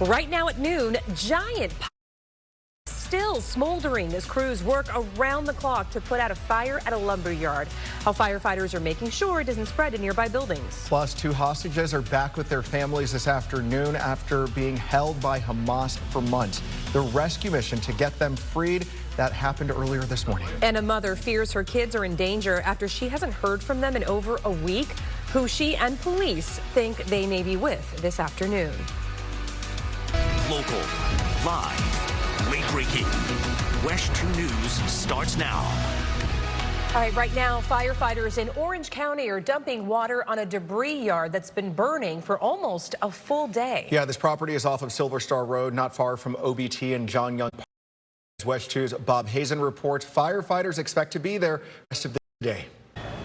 Right now at noon, giant still smoldering as crews work around the clock to put out a fire at a lumber yard. How firefighters are making sure it doesn't spread to nearby buildings. Plus, 2 hostages are back with their families this afternoon after being held by Hamas for months. The rescue mission to get them freed, that happened earlier this morning. And a mother fears her kids are in danger after she hasn't heard from them in over a week, who she and police think they may be with this afternoon. Local, live, late-breaking. WESH 2 News starts now. All right, right now, firefighters in Orange County are dumping water on a debris yard that's been burning for almost a full day. Yeah, this property is off of Silver Star Road, not far from OBT and John Young. WESH 2's Bob Hazen reports firefighters expect to be there the rest of the day.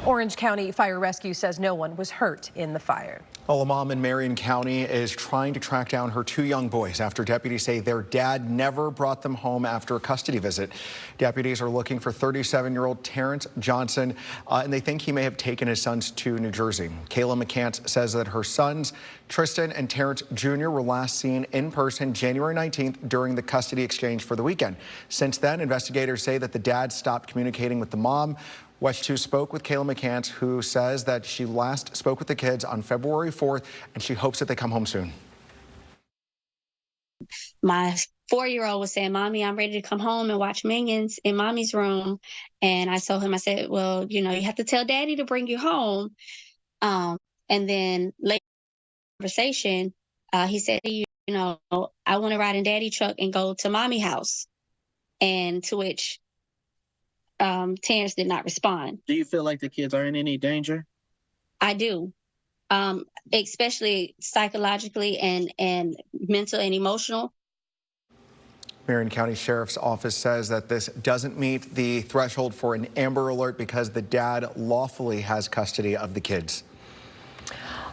Orange County Fire Rescue says no one was hurt in the fire. Well, a mom in Marion County is trying to track down her 2 young boys after deputies say their dad never brought them home after a custody visit. Deputies are looking for 37-year-old Terrence Johnson, and they think he may have taken his sons to New Jersey. Kayla McCants says that her sons, Tristan and Terrence Jr., were last seen in person January 19th during the custody exchange for the weekend. Since then, investigators say that the dad stopped communicating with the mom. WESH 2 spoke with Kayla McCants, who says that she last spoke with the kids on February 4th, and she hopes that they come home soon. My 4-year-old was saying, "Mommy, I'm ready to come home and watch Minions in Mommy's room." And I told him, I said, "Well, you know, you have to tell Daddy to bring you home." And then later in the conversation, he said, you know, "I want to ride in Daddy truck and go to Mommy house." And to which Terrence did not respond. Do you feel like the kids are in any danger? I do, especially psychologically and mental and emotional. Marion County Sheriff's Office says that this doesn't meet the threshold for an Amber Alert because the dad lawfully has custody of the kids.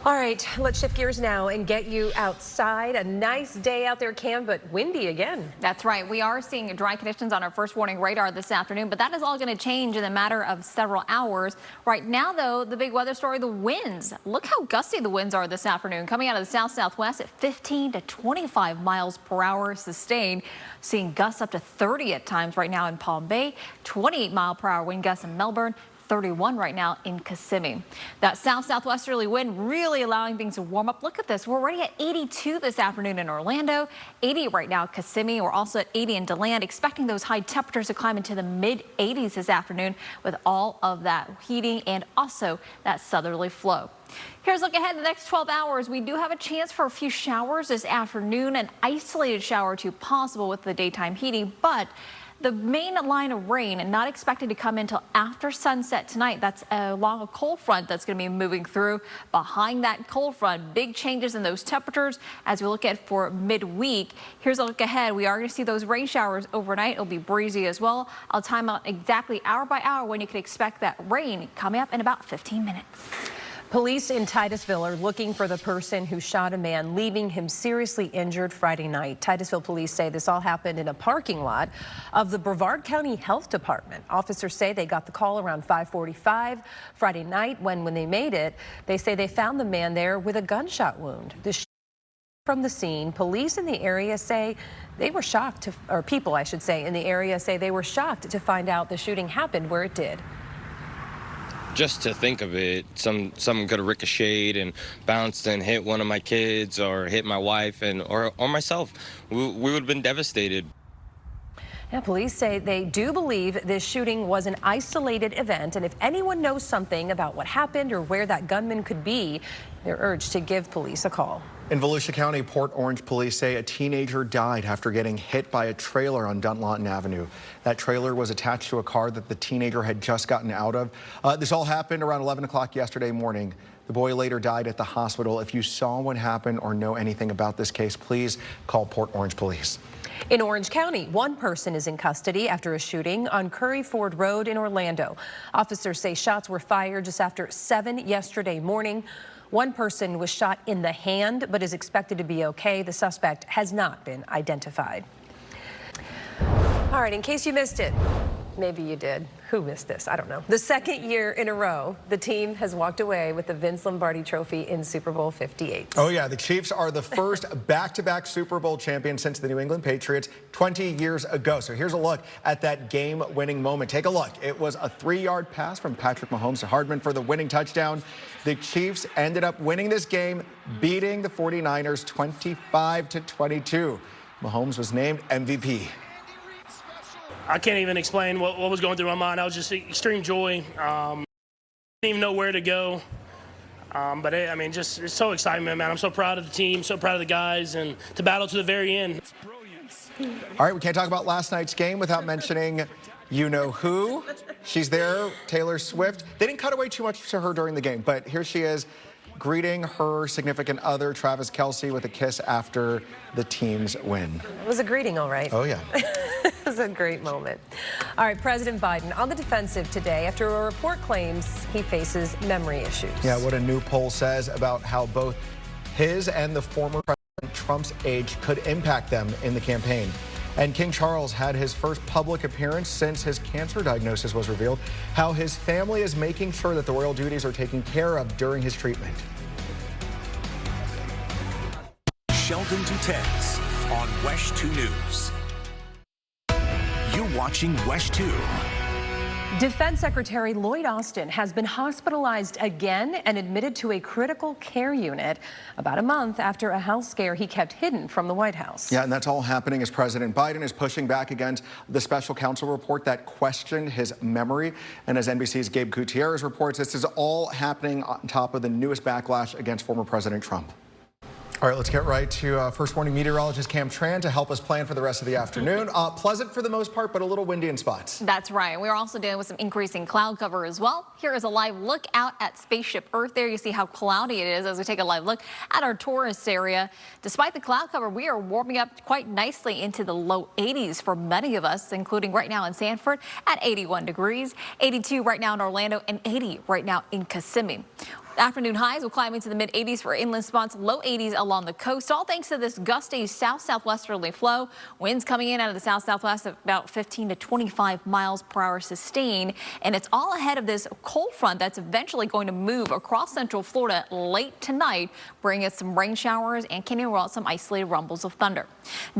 All right, let's shift gears now and get you outside. A nice day out there, Cam, but windy again. That's right. We are seeing dry conditions on our first warning radar this afternoon, but that is all going to change in a matter of several hours. Right now, though, the big weather story, the winds. Look how gusty the winds are this afternoon, coming out of the south-southwest at 15 to 25 miles per hour sustained. Seeing gusts up to 30 at times right now in Palm Bay, 28-mile-per-hour wind gusts in Melbourne, 31 right now in Kissimmee. That south-southwesterly wind really allowing things to warm up. Look at this. We're already at 82 this afternoon in Orlando, 80 right now at Kissimmee. We're also at 80 in DeLand, expecting those high temperatures to climb into the mid-80s this afternoon with all of that heating and also that southerly flow. Here's a look ahead in the next 12 hours. We do have a chance for a few showers this afternoon, an isolated shower or two possible with the daytime heating, but the main line of rain and not expected to come until after sunset tonight. That's along a cold front that's going to be moving through. Behind that cold front, big changes in those temperatures as we look at for midweek. Here's a look ahead. We are going to see those rain showers overnight. It'll be breezy as well. I'll time out exactly hour by hour when you can expect that rain coming up in about 15 minutes. Police in Titusville are looking for the person who shot a man, leaving him seriously injured Friday night. Titusville police say this all happened in a parking lot of the Brevard County Health Department. Officers say they got the call around 5:45 Friday night. When they made it, they say they found the man there with a gunshot wound. From the scene, police in the area say they were shocked, or people I should say in the area say they were shocked to find out the shooting happened where it did. Just to think of it, something could have ricocheted and bounced and hit one of my kids or hit my wife or myself. We would have been devastated. Now, police say they do believe this shooting was an isolated event, and if anyone knows something about what happened or where that gunman could be, they're urged to give police a call. In Volusia County, Port Orange police say a teenager died after getting hit by a trailer on Dunlawton Avenue. That trailer was attached to a car that the teenager had just gotten out of. This all happened around 11 o'clock yesterday morning. The boy later died at the hospital. If you saw what happened or know anything about this case, please call Port Orange Police. In Orange County, one person is in custody after a shooting on Curry Ford Road in Orlando. Officers say shots were fired just after 7 yesterday morning. One person was shot in the hand but is expected to be okay. The suspect has not been identified. All right, in case you missed it, maybe you did. who missed this? I don't know. The second year in a row, the team has walked away with the Vince Lombardi Trophy in Super Bowl 58. Oh, yeah. The Chiefs are the first back-to-back Super Bowl champion since the New England Patriots 20 years ago. So here's a look at that game-winning moment. Take a look. It was a 3-yard pass from Patrick Mahomes to Hardman for the winning touchdown. The Chiefs ended up winning this game, beating the 49ers 25-22. Mahomes was named MVP. I can't even explain what was going through my mind. I was just extreme joy. Didn't even know where to go. But I mean, just it's so excitement, man. I'm so proud of the team, so proud of the guys, and to battle to the very end. All right, we can't talk about last night's game without mentioning you-know-who. She's there, Taylor Swift. They didn't cut away too much to her during the game, but here she is greeting her significant other, Travis Kelce, with a kiss after the team's win. It was a greeting, all right. Oh, yeah. It was a great moment. All right, President Biden on the defensive today after a report claims he faces memory issues. Yeah, what a new poll says about how both his and the former President Trump's age could impact them in the campaign. And King Charles had his first public appearance since his cancer diagnosis was revealed, how his family is making sure that the royal duties are taken care of during his treatment. Sheldon Dutez on WESH 2 News. You're watching WESH 2. Defense Secretary Lloyd Austin has been hospitalized again and admitted to a critical care unit about a month after a health scare he kept hidden from the White House. Yeah, and that's all happening as President Biden is pushing back against the special counsel report that questioned his memory. And as NBC's Gabe Gutierrez reports, this is all happening on top of the newest backlash against former President Trump. All right, let's get right to First Warning meteorologist Cam Tran to help us plan for the rest of the afternoon. Pleasant for the most part, but a little windy in spots. That's right. We're also dealing with some increasing cloud cover as well. Here is a live look out at Spaceship Earth. There you see how cloudy it is as we take a live look at our Taurus area. Despite the cloud cover, we are warming up quite nicely into the low 80s for many of us, including right now in Sanford at 81 degrees, 82 right now in Orlando, and 80 right now in Kissimmee. Afternoon highs will climb into the mid-80s for inland spots, low 80s along the coast, all thanks to this gusty south-southwesterly flow. Winds coming in out of the south-southwest at about 15 to 25 miles per hour sustained, and it's all ahead of this cold front that's eventually going to move across central Florida late tonight, bringing us some rain showers and can roll out some isolated rumbles of thunder.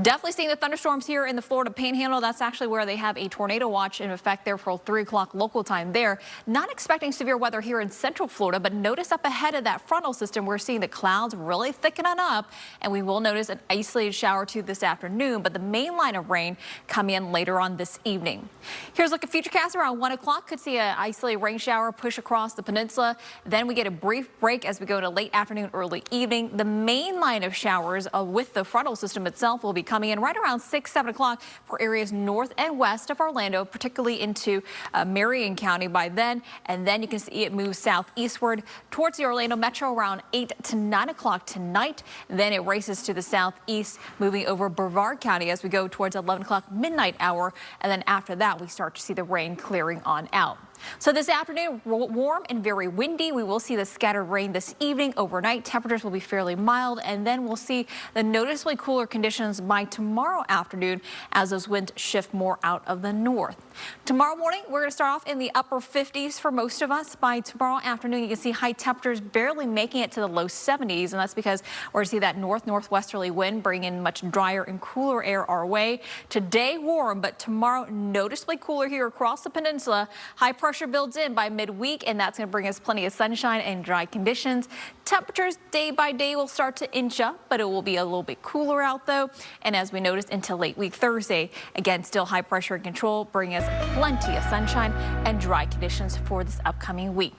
Definitely seeing the thunderstorms here in the Florida Panhandle. That's actually where they have a tornado watch in effect there for 3 o'clock local time there. Not expecting severe weather here in central Florida, but notice up ahead of that frontal system, we're seeing the clouds really thickening up, and we will notice an isolated shower or two this afternoon, but the main line of rain come in later on this evening. Here's a look at Futurecast around 1 o'clock. Could see an isolated rain shower push across the peninsula. Then we get a brief break as we go to late afternoon, early evening. The main line of showers with the frontal system itself will be coming in right around 6, 7 o'clock for areas north and west of Orlando, particularly into Marion County by then. And then you can see it move southeastward towards the Orlando Metro around 8 to 9 o'clock tonight. Then it races to the southeast, moving over Brevard County as we go towards 11 o'clock midnight hour. And then after that, we start to see the rain clearing on out. So this afternoon, warm and very windy. We will see the scattered rain this evening. Overnight, temperatures will be fairly mild, and then we'll see the noticeably cooler conditions by tomorrow afternoon as those winds shift more out of the north. Tomorrow morning, we're going to start off in the upper 50s for most of us. By tomorrow afternoon, you can see high temperatures barely making it to the low 70s, and that's because we're going to see that northwesterly wind bring in much drier and cooler air our way. Today, warm, but tomorrow, noticeably cooler here across the peninsula. High pressure builds in by midweek, and that's going to bring us plenty of sunshine and dry conditions. Temperatures day by day will start to inch up, but it will be a little bit cooler out though. And as we noticed into late week Thursday, again, still high pressure and control, bringing us plenty of sunshine and dry conditions for this upcoming week.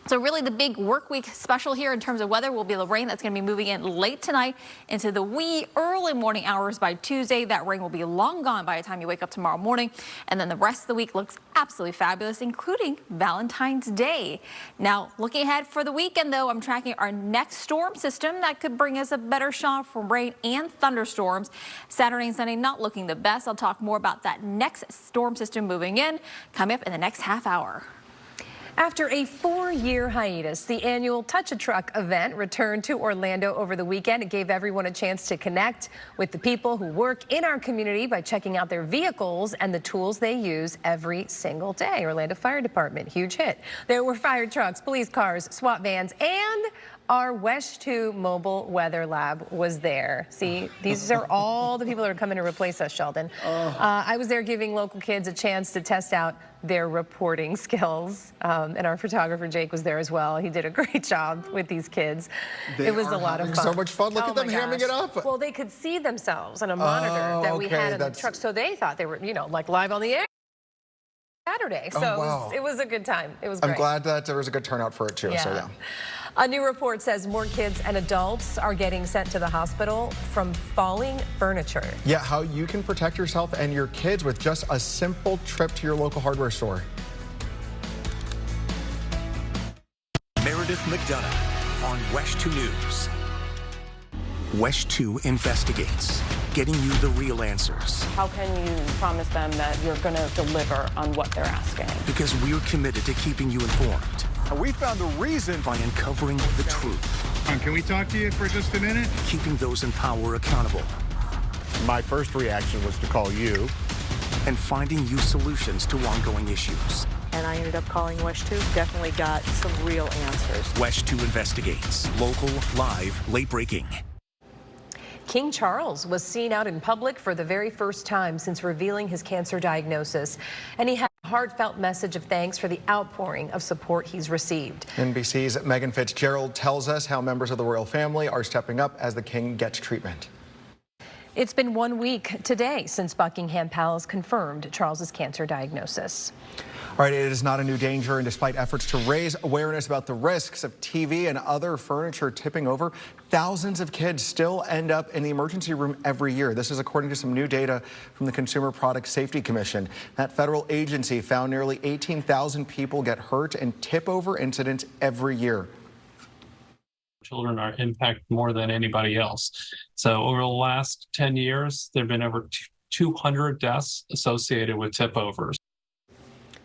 So really the big work week special here in terms of weather will be the rain that's going to be moving in late tonight into the wee early morning hours by Tuesday. That rain will be long gone by the time you wake up tomorrow morning. And then the rest of the week looks absolutely fabulous, including Valentine's Day. Now, looking ahead for the weekend, though, I'm tracking our next storm system that could bring us a better shot for rain and thunderstorms. Saturday and Sunday not looking the best. I'll talk more about that next storm system moving in coming up in the next half hour. After a 4-year hiatus, the annual Touch a Truck event returned to Orlando over the weekend. It gave everyone a chance to connect with the people who work in our community by checking out their vehicles and the tools they use every single day. Orlando Fire Department, huge hit. There were fire trucks, police cars, SWAT vans, and our WESH 2 mobile weather lab was there. See, these are all the people that are coming to replace us, Sheldon. I was there giving local kids a chance to test out their reporting skills. And our photographer, Jake, was there as well. He did a great job with these kids. It was a lot of fun. So much fun. Look at them hamming it up. Well, they could see themselves on a monitor that we had in the truck. So they thought they were, you know, like live on the air Saturday. So it was a good time. It was great. I'm glad that there was a good turnout for it, too. Yeah. So, yeah. A new report says more kids and adults are getting sent to the hospital from falling furniture. Yeah, how you can protect yourself and your kids with just a simple trip to your local hardware store. Meredith McDonough on WESH 2 News. WESH 2 investigates, getting you the real answers. How can you promise them that you're going to deliver on what they're asking? Because we're committed to keeping you informed. We found the reason by uncovering the truth. Can we talk to you for just a minute? Keeping those in power accountable. My first reaction was to call you. And finding you solutions to ongoing issues. And I ended up calling WESH 2. Definitely got some real answers. WESH 2 investigates. Local, live, late breaking. King Charles was seen out in public for the very first time since revealing his cancer diagnosis, and he had a heartfelt message of thanks for the outpouring of support he's received. NBC's Megan Fitzgerald tells us how members of the royal family are stepping up as the king gets treatment. It's been 1 week today since Buckingham Palace confirmed Charles's cancer diagnosis. All right, it is not a new danger, and despite efforts to raise awareness about the risks of TV and other furniture tipping over, thousands of kids still end up in the emergency room every year. This is according to some new data from the Consumer Product Safety Commission. That federal agency found nearly 18,000 people get hurt in tip-over incidents every year. Children are impacted more than anybody else. So over the last 10 years, there have been over 200 deaths associated with tip-overs.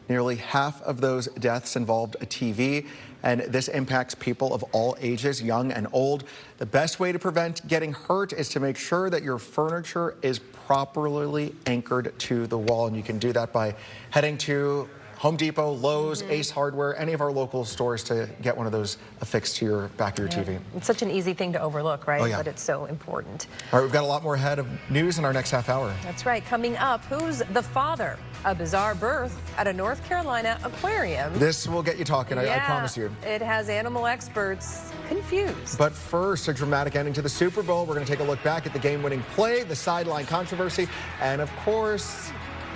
Nearly half of those deaths involved a TV, and this impacts people of all ages, young and old. The best way to prevent getting hurt is to make sure that your furniture is properly anchored to the wall, and you can do that by heading to Home Depot, Lowe's, Ace Hardware, any of our local stores to get one of those affixed to your back of your TV. It's such an easy thing to overlook, right? Oh, yeah. But it's so important. All right, we've got a lot more ahead of news in our next half hour. That's right. Coming up, who's the father? A bizarre birth at a North Carolina aquarium. This will get you talking, I promise you. It has animal experts confused. But first, a dramatic ending to the Super Bowl. We're going to take a look back at the game-winning play, the sideline controversy, and of course,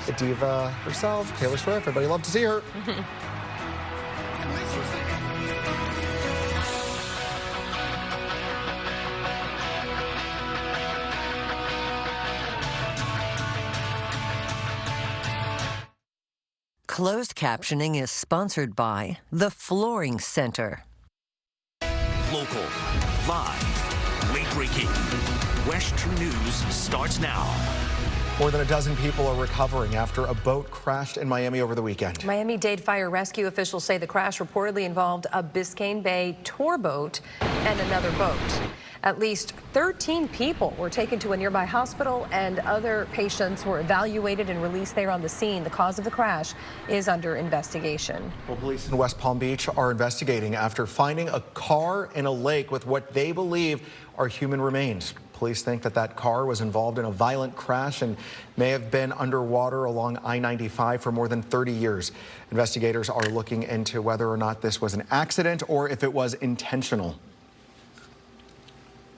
the diva herself, Taylor Swift. Everybody loved to see her. Closed captioning is sponsored by the Flooring Center. Local, live, late breaking. WESH 2 News starts now. More than a dozen people are recovering after a boat crashed in Miami over the weekend. Miami-Dade fire rescue officials say the crash reportedly involved a Biscayne Bay tour boat and another boat. At least 13 people were taken to a nearby hospital, and other patients were evaluated and released there on the scene. The cause of the crash is under investigation. Well, police in West Palm Beach are investigating after finding a car in a lake with what they believe are human remains. Police think that that car was involved in a violent crash and may have been underwater along I-95 for more than 30 years. Investigators are looking into whether or not this was an accident or if it was intentional.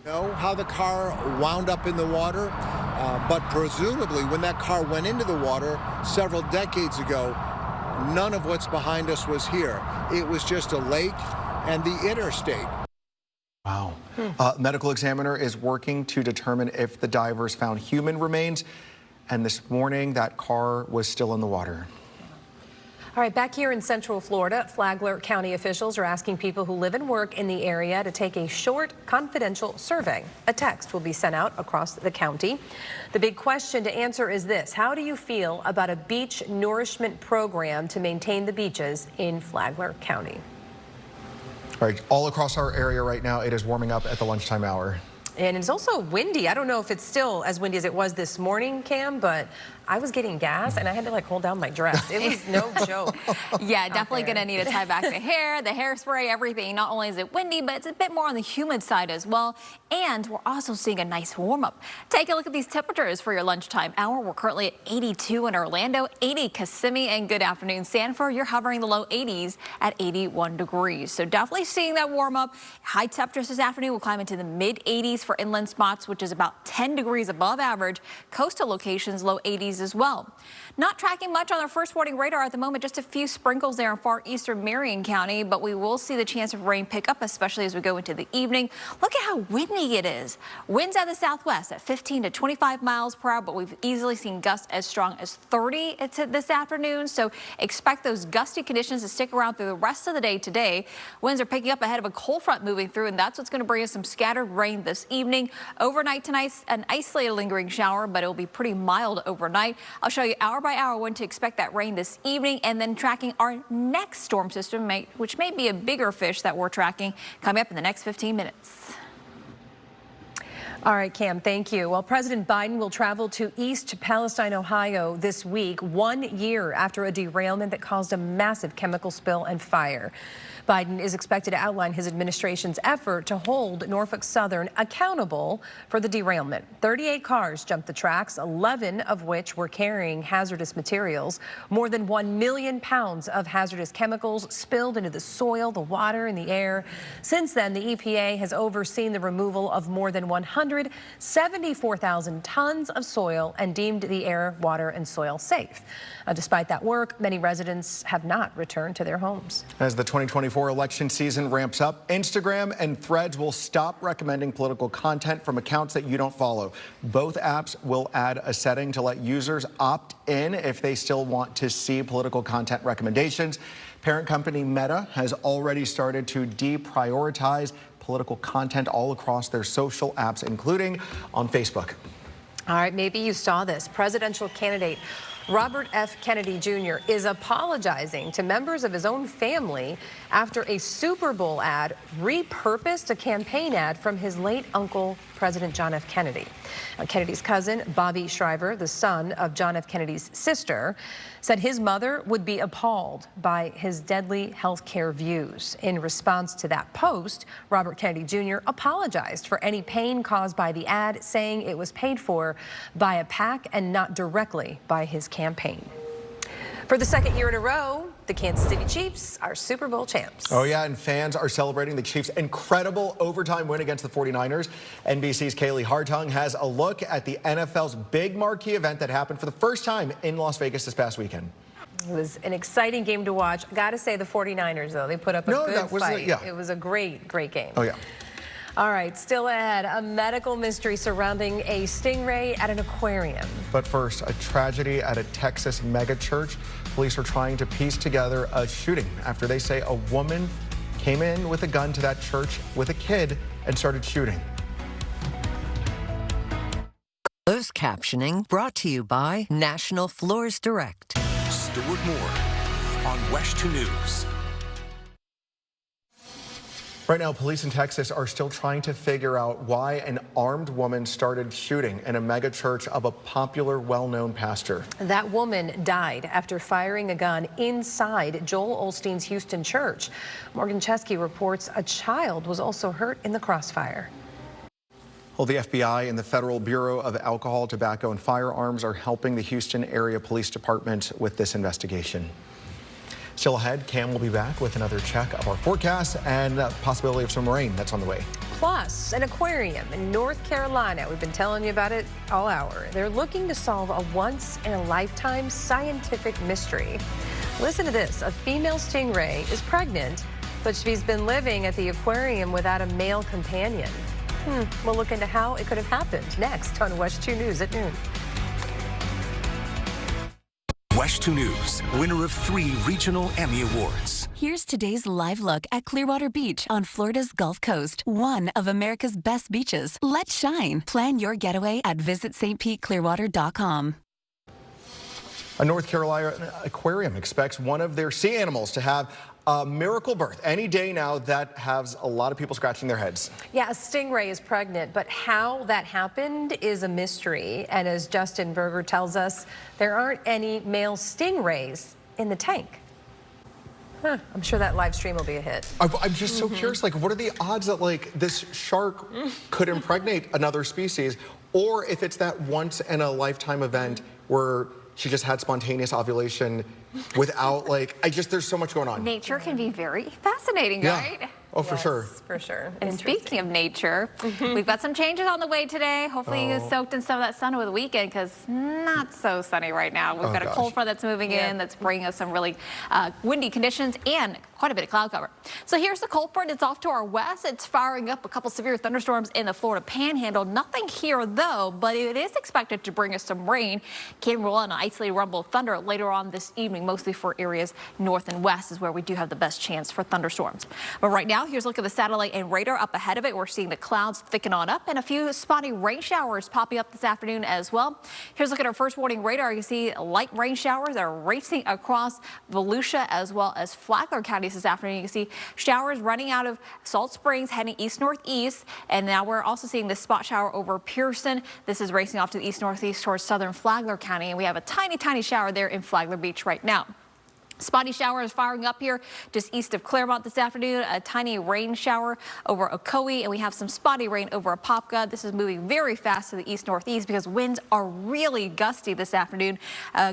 Know how the car wound up in the water, but presumably when that car went into the water several decades ago, none of what's behind us was here. It was just a lake and the interstate. Wow. Medical examiner is working to determine if the divers found human remains, and this morning that car was still in the water. All right, back here in Central Florida, Flagler County officials are asking people who live and work in the area to take a short, confidential survey. A text will be sent out across the county. The big question to answer is this: how do you feel about a beach nourishment program to maintain the beaches in Flagler County? All right, all across our area right now, it is warming up at the lunchtime hour. And it's also windy. I don't know if it's still as windy as it was this morning, Cam, but I was getting gas and I had to like hold down my dress. It was no joke. Yeah, definitely going to need to tie back the hairspray, everything. Not only is it windy, but it's a bit more on the humid side as well. And we're also seeing a nice warm up. Take a look at these temperatures for your lunchtime hour. We're currently at 82 in Orlando, 80 Kissimmee, and good afternoon, Sanford. You're hovering the low 80s at 81 degrees. So definitely seeing that warm up. High temperatures this afternoon will climb into the mid 80s for inland spots, which is about 10 degrees above average. Coastal locations, low 80s as well. Not tracking much on our first warning radar at the moment, just a few sprinkles there in far eastern Marion County, but we will see the chance of rain pick up, especially as we go into the evening. Look at how windy it is. Winds out of the southwest at 15 to 25 miles per hour, but we've easily seen gusts as strong as 30 this afternoon, so expect those gusty conditions to stick around through the rest of the day today. Winds are picking up ahead of a cold front moving through, and that's what's going to bring us some scattered rain this evening. Overnight tonight, an isolated lingering shower, but it will be pretty mild overnight. I'll show you hour by hour when to expect that rain this evening, and then tracking our next storm system, which may be a bigger fish that we're tracking, coming up in the next 15 minutes. All right, Cam, thank you. Well, President Biden will travel to East Palestine, Ohio this week, 1 year after a derailment that caused a massive chemical spill and fire. Biden is expected to outline his administration's effort to hold Norfolk Southern accountable for the derailment. 38 cars jumped the tracks, 11 of which were carrying hazardous materials. More than 1 million pounds of hazardous chemicals spilled into the soil, the water, and the air. Since then, the EPA has overseen the removal of more than 174,000 tons of soil and deemed the air, water, and soil safe. Despite that work, many residents have not returned to their homes. As the 2024 election season ramps up, Instagram and Threads will stop recommending political content from accounts that you don't follow. Both apps will add a setting to let users opt in if they still want to see political content recommendations. Parent company Meta has already started to deprioritize political content all across their social apps, including on Facebook. All right, maybe you saw this. Presidential candidate Robert F. Kennedy Jr. is apologizing to members of his own family after a Super Bowl ad repurposed a campaign ad from his late uncle, President John F. Kennedy. Kennedy's cousin, Bobby Shriver, the son of John F. Kennedy's sister, said his mother would be appalled by his deadly health care views. In response to that post, Robert Kennedy Jr. apologized for any pain caused by the ad, saying it was paid for by a PAC and not directly by his campaign. For the second year in a row, the Kansas City Chiefs are Super Bowl champs. Oh, yeah, and fans are celebrating the Chiefs' incredible overtime win against the 49ers. NBC's Kaylee Hartung has a look at the NFL's big marquee event that happened for the first time in Las Vegas this past weekend. It was an exciting game to watch. Got to say the 49ers, though, they put up a good fight. It was a great game. Oh, yeah. All right, still ahead, a medical mystery surrounding a stingray at an aquarium. But first, a tragedy at a Texas megachurch. Police are trying to piece together a shooting after they say a woman came in with a gun to that church with a kid and started shooting. Closed captioning brought to you by National Floors Direct. Stuart Moore on WESH 2 News. Right now, police in Texas are still trying to figure out why an armed woman started shooting in a mega church of a popular, well-known pastor. That woman died after firing a gun inside Joel Osteen's Houston church. Morgan Chesky reports a child was also hurt in the crossfire. Well, the FBI and the Federal Bureau of Alcohol, Tobacco, and Firearms are helping the Houston Area Police Department with this investigation. Still ahead, Cam will be back with another check of our forecast and possibility of some rain that's on the way. Plus, an aquarium in North Carolina. We've been telling you about it all hour. They're looking to solve a once-in-a-lifetime scientific mystery. Listen to this. A female stingray is pregnant, but she's been living at the aquarium without a male companion. We'll look into how it could have happened next on WESH 2 News at noon. WESH 2 News, winner of 3 regional Emmy Awards. Here's today's live look at Clearwater Beach on Florida's Gulf Coast, one of America's best beaches. Let's shine. Plan your getaway at visitstpeteclearwater.com. A North Carolina aquarium expects one of their sea animals to have a miracle birth any day now. That has a lot of people scratching their heads. Yeah, a stingray is pregnant, but how that happened is a mystery. And as Justin Berger tells us, there aren't any male stingrays in the tank. I'm sure that live stream will be a hit. I'm just so curious, like, what are the odds that, like, this shark could impregnate another species, or if it's that once in a lifetime event where she just had spontaneous ovulation without, like, there's so much going on. Nature can be very fascinating, Yeah. right? Oh, for sure. For sure. And speaking of nature, we've got some changes on the way today. Hopefully you soaked in some of that sun over the weekend, because not so sunny right now. We've got a cold front that's moving in that's bringing us some really windy conditions and quite a bit of cloud cover. So here's the cold front. It's off to our west. It's firing up a couple severe thunderstorms in the Florida Panhandle. Nothing here though, but it is expected to bring us some rain. Can roll in an isolated rumble of thunder later on this evening, mostly for areas north and west is where we do have the best chance for thunderstorms. But right now, here's a look at the satellite and radar up ahead of it. We're seeing the clouds thicken on up and a few spotty rain showers popping up this afternoon as well. Here's a look at our first warning radar. You see light rain showers that are racing across Volusia as well as Flagler counties this afternoon. You can see showers running out of Salt Springs heading east-northeast, and now we're also seeing this spot shower over Pearson. This is racing off to the east-northeast towards southern Flagler County, and we have a tiny shower there in Flagler Beach right now. Spotty shower is firing up here just east of Claremont this afternoon. A tiny rain shower over Ocoee, and we have some spotty rain over Apopka. This is moving very fast to the east-northeast because winds are really gusty this afternoon,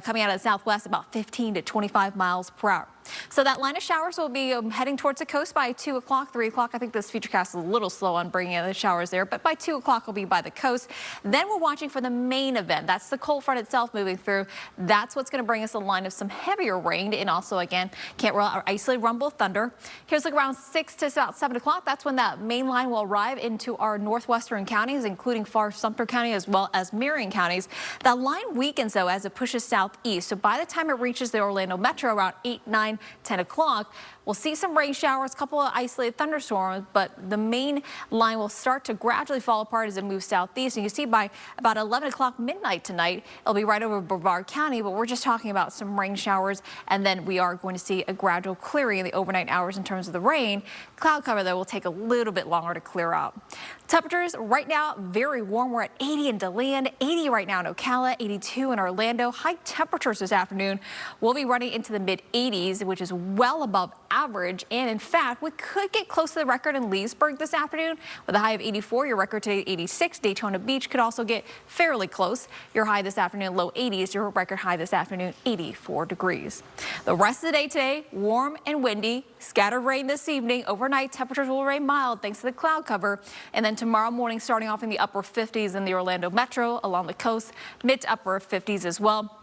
coming out of the southwest about 15 to 25 miles per hour. So that line of showers will be heading towards the coast by 2 o'clock, 3 o'clock. I think this futurecast is a little slow on bringing in the showers there, but by 2 o'clock will be by the coast. Then we're watching for the main event. That's the cold front itself moving through. That's what's going to bring us a line of some heavier rain, and also again can't roll out our isolated rumble of thunder. Here's like around 6 to about 7 o'clock. That's when that main line will arrive into our northwestern counties, including far Sumter County as well as Marion counties. That line weakens though as it pushes southeast. So by the time it reaches the Orlando metro around 8, 9, 10 o'clock, we'll see some rain showers, a couple of isolated thunderstorms, but the main line will start to gradually fall apart as it moves southeast. And you see by about 11 o'clock midnight tonight, it'll be right over Brevard County, but we're just talking about some rain showers, and then we are going to see a gradual clearing in the overnight hours in terms of the rain. Cloud cover, though, will take a little bit longer to clear out. Temperatures right now very warm. We're at 80 in DeLeon, 80 right now in Ocala, 82 in Orlando. High temperatures this afternoon will be running into the mid-80s, which is well above average. And in fact, we could get close to the record in Leesburg this afternoon with a high of 84. Your record today 86. Daytona Beach could also get fairly close. Your high this afternoon low 80s. Your record high this afternoon 84 degrees. The rest of the day today warm and windy. Scattered rain this evening. Overnight temperatures will remain mild thanks to the cloud cover. And then tomorrow morning starting off in the upper 50s in the Orlando metro along the coast, mid to upper 50s as well.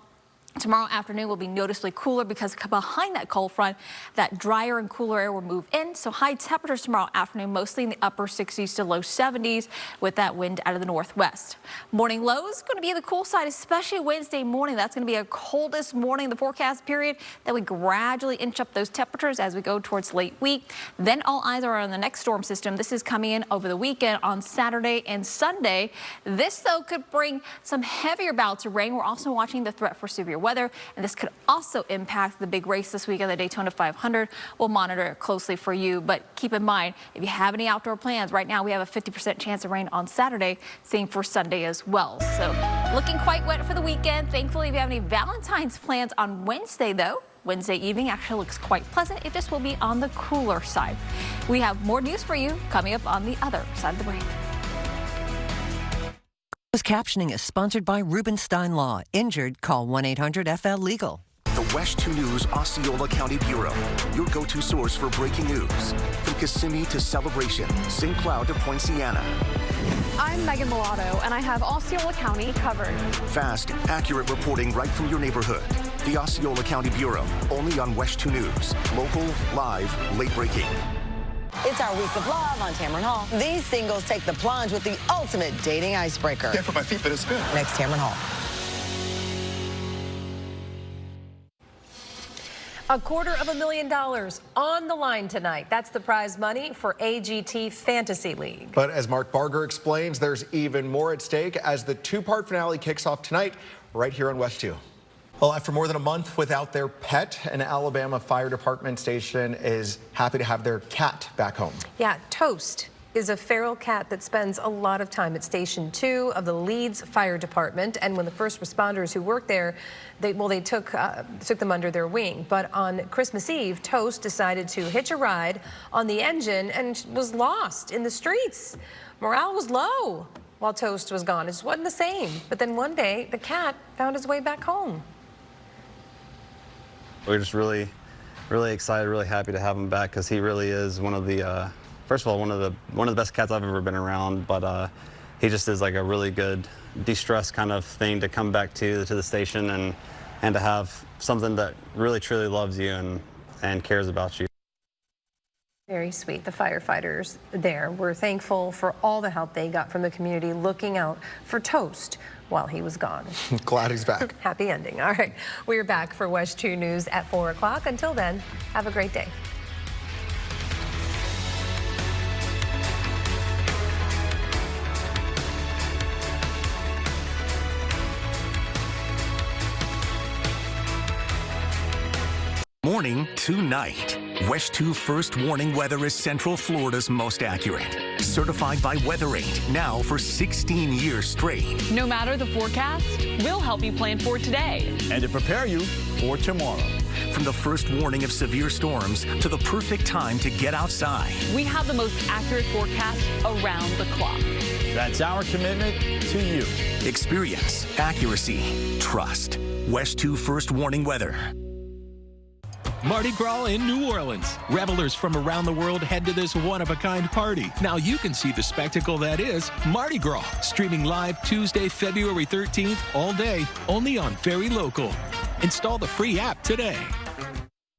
Tomorrow afternoon will be noticeably cooler because behind that cold front, that drier and cooler air will move in. So high temperatures tomorrow afternoon, mostly in the upper 60s to low 70s with that wind out of the northwest. Morning lows going to be on the cool side, especially Wednesday morning. That's going to be our coldest morning in the forecast period. Then we gradually inch up those temperatures as we go towards late week. Then all eyes are on the next storm system. This is coming in over the weekend on Saturday and Sunday. This, though, could bring some heavier bouts of rain. We're also watching the threat for severe weather, and this could also impact the big race this week at the Daytona 500. We'll monitor it closely for you, but keep in mind, if you have any outdoor plans, right now we have a 50% chance of rain on Saturday, same for Sunday as well. So looking quite wet for the weekend. Thankfully, if you have any Valentine's plans on Wednesday, though, Wednesday evening actually looks quite pleasant. It just will be on the cooler side. We have more news for you coming up on the other side of the break. Closed captioning is sponsored by Rubenstein Law. Injured? Call 1-800-FL-LEGAL. The WESH 2 News Osceola County Bureau, your go-to source for breaking news. From Kissimmee to Celebration, St. Cloud to Poinciana. I'm Megan Mulatto, and I have Osceola County covered. Fast, accurate reporting right from your neighborhood. The Osceola County Bureau, only on WESH 2 News. Local, live, late breaking. It's our week of love on Tamron Hall. These singles take the plunge with the ultimate dating icebreaker. Can't put my feet, but it's good. Next, Tamron Hall. $250,000 on the line tonight. That's the prize money for AGT Fantasy League. But as Mark Barger explains, there's even more at stake as the two-part finale kicks off tonight right here on WESH 2. Well, after more than a month without their pet, an Alabama fire department station is happy to have their cat back home. Yeah, Toast is a feral cat that spends a lot of time at Station 2 of the Leeds Fire Department. And when the first responders who worked there, they took them under their wing. But on Christmas Eve, Toast decided to hitch a ride on the engine and was lost in the streets. Morale was low while Toast was gone. It just wasn't the same. But then one day, the cat found his way back home. We're just really excited, really happy to have him back because he really is one of the, first of all, one of the best cats I've ever been around. But he just is like a really good de-stress kind of thing to come back to the station and to have something that really truly loves you and cares about you. Very sweet. The firefighters there were thankful for all the help they got from the community looking out for Toast while he was gone. Glad he's back. Happy ending. All right. We're back for WESH 2 News at 4 o'clock. Until then, have a great day. Morning to night. WESH 2 first warning weather is Central Florida's most accurate. Certified by WeatherAid, now for 16 years straight. No matter the forecast, we'll help you plan for today. And to prepare you for tomorrow. From the first warning of severe storms to the perfect time to get outside. We have the most accurate forecast around the clock. That's our commitment to you. Experience, accuracy, trust. WESH 2 first warning weather. Mardi Gras in New Orleans. Revelers from around the world head to this one-of-a-kind party. Now you can see the spectacle that is Mardi Gras. Streaming live Tuesday, February 13th, all day, only on Ferry Local. Install the free app today.